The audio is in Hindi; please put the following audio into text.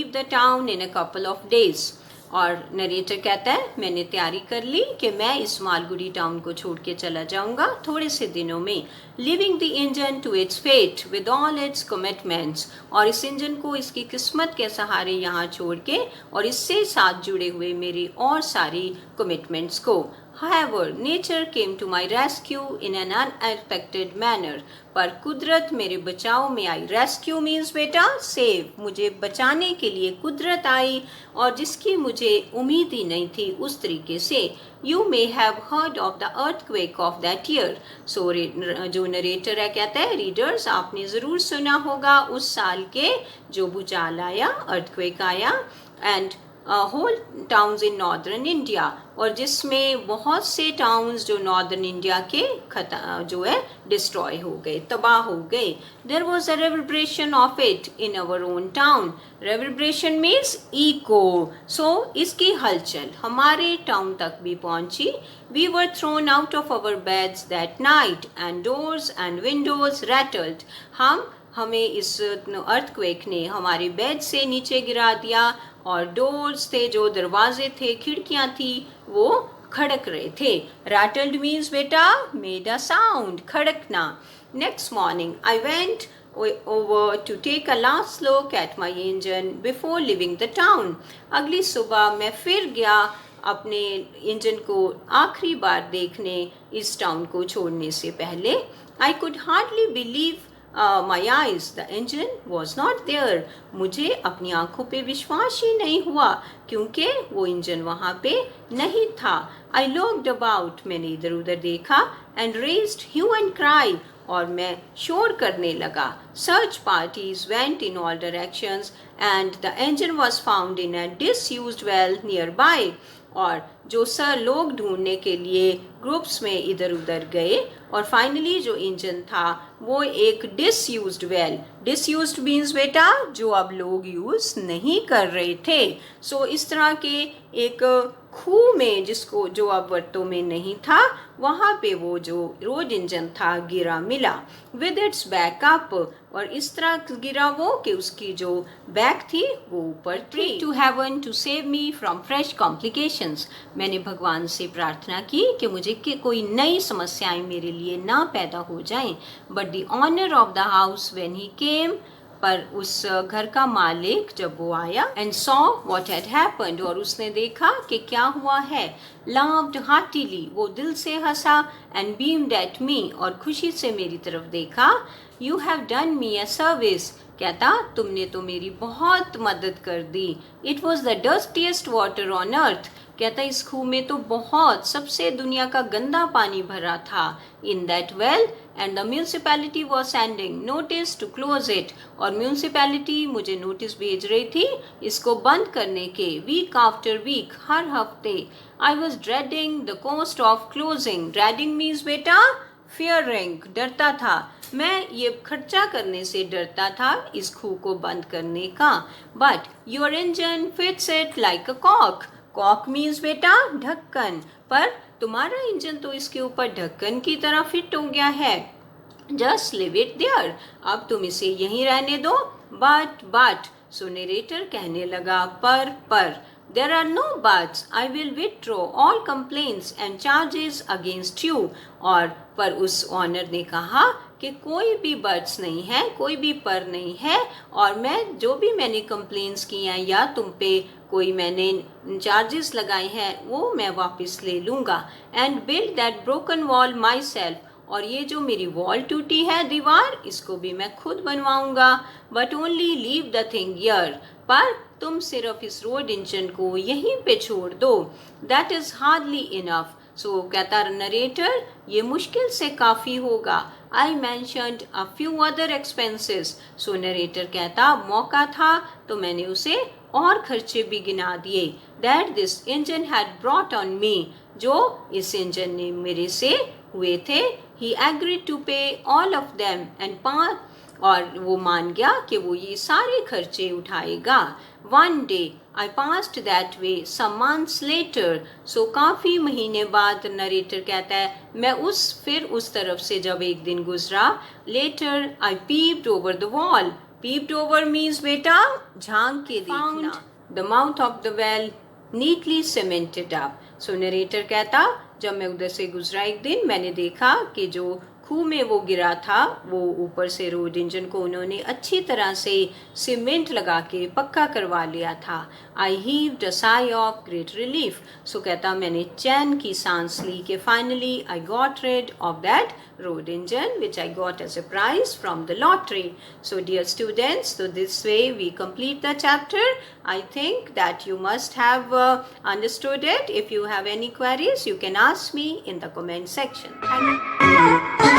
Leave the town in a couple of days. और नरेटर कहता है मैंने तैयारी कर ली कि मैं इस मालगुडी टाउन को छोड़ के चला जाऊंगा थोड़े से दिनों में। Leaving the engine to its fate with all its commitments, और इस इंजन को इसकी किस्मत के सहारे यहाँ छोड़ के और इससे साथ जुड़े हुए मेरी और सारी कमिटमेंट्स को। However, nature came to my rescue in an unexpected manner. पर कुदरत मेरे बचाव में आई। रेस्क्यू मीन्स बेटा सेव, मुझे बचाने के लिए कुदरत आई और जिसकी मुझे उम्मीद ही नहीं थी उस तरीके से। You may have heard of the earthquake of that year. So जो नरेटर है कहता है रीडर्स आपने ज़रूर सुना होगा उस साल के जो भूचाल आया, अर्थक्वेक आया, and whole towns in northern India, और जिसमें बहुत से टाउन्स जो नॉर्दर्न इंडिया के जो है डिस्ट्रॉय हो गए, तबाह हो गए। There was a reverberation of it in our own town. Reverberation means echo, so इसकी हलचल हमारे टाउन तक भी पहुंची। We were thrown out of our beds that night and doors and windows rattled. हमें इस अर्थक्वेक ने हमारे बेड से नीचे गिरा दिया और डोर्स थे, जो दरवाजे थे, खिड़कियां थी, वो खड़क रहे थे। रैटल्ड मीन्स बेटा मेड अ साउंड, खड़कना। Next morning I went over to take a last look at my engine before leaving the town. अगली सुबह मैं फिर गया अपने इंजन को आखिरी बार देखने इस टाउन को छोड़ने से पहले। I could hardly believe my eyes, the engine was not there. मुझे अपनी आंखों पे विश्वास ही नहीं हुआ क्योंकि वो इंजन वहाँ पे नहीं था। I looked about, मैंने इधर उधर देखा, and raised hue and cry, और मैं शोर करने लगा। Search parties went in all directions and the engine was found in a disused well nearby. और जो सर लोग ढूंढने के लिए ग्रुप्स में इधर उधर गए और फाइनली जो इंजन था वो एक डिसयूज्ड वेल, डिसयूज्ड मीन्स बेटा जो अब लोग यूज नहीं कर रहे थे। सो इस तरह के एक खूह में जिसको जो अब वर्तों में नहीं था वहाँ पे वो जो रोड इंजन था गिरा मिला विद इट्स बैकअप, और इस तरह गिरा वो कि उसकी जो बैक थी वो ऊपर थी। To heaven to save me from fresh complications, मैंने भगवान से प्रार्थना की कि मुझे कोई नई समस्याएं मेरे लिए ना पैदा हो जाएं। But the owner of the house when he came, पर उस घर का मालिक जब वो आया and saw what had happened, और उसने देखा कि क्या हुआ है, लाव्ड हार्टिली, वो दिल से हंसा, एंड बीम्ड एट मी, और खुशी से मेरी तरफ देखा। You have done me a service, कहता तुमने तो मेरी बहुत मदद कर दी। It was the dustiest water on earth, कहता इस खूह में तो बहुत सबसे दुनिया का गंदा पानी भरा था। In that well and the municipality was sending notice to close it, और म्यूनसिपैलिटी मुझे नोटिस भेज रही थी इसको बंद करने के, वीक आफ्टर वीक, हर हफ्ते। I was dreading the cost of closing, dreading means बेटा फियरिंग, डरता था, मैं ये खर्चा करने से डरता था इस खूह को बंद करने का। But your engine fits it like a cock, cock means बेटा ढक्कन, पर तुम्हारा इंजन तो इसके ऊपर ढक्कन की तरह फिट हो गया है। जस्ट लिव इट देयर, अब तुम इसे यहीं रहने दो। बट सो नरेटर कहने लगा पर there are no buts, I will withdraw all complaints and charges against you, और पर उस ऑनर ने कहा कि कोई भी बट्स नहीं है, कोई भी पर नहीं है, और मैं जो भी मैंने कंप्लेंट्स की हैं या तुम पे कोई मैंने चार्जेस लगाए हैं वो मैं वापस ले लूँगा। And build that broken wall my self, और ये जो मेरी वॉल टूटी है दीवार इसको भी मैं खुद बनवाऊंगा। But only leave the thing here, पर तुम सिर्फ इस रोड इंजन को यहीं पे छोड़ दो। दैट इज हार्डली इनफ, सो कहता नरेटर ये मुश्किल से काफ़ी होगा। आई mentioned a few other expenses, so narrator कहता मौका था तो मैंने उसे और खर्चे भी गिना दिए। That this engine had brought on me, जो इस इंजन ने मेरे से हुए थे। ही एग्रीड टू पे ऑल ऑफ देम एंड और वो मान गया कि वो ये सारे खर्चे उठाएगा। One day I passed that way some months later, so काफ़ी महीने बाद नरेटर कहता है मैं उस तरफ से जब एक दिन गुजरा। Later I peeped over the wall, Peeped over means बेटा झांक के देखना. The mouth of the well neatly cemented up. So narrator कहता जब मैं उधर से गुजरा एक दिन मैंने देखा कि जो खूह में वो गिरा था वो ऊपर से रोड इंजन को उन्होंने अच्छी तरह से सीमेंट लगा के पक्का करवा लिया था. I heaved a sigh of great relief. So कहता मैंने चैन की सांस ली कि finally I got rid of that road engine which I got as a prize from the lottery. So dear students, so this way we complete the chapter. I think that you must have understood it. If you have any queries, you can ask me in the comment section. Thank you.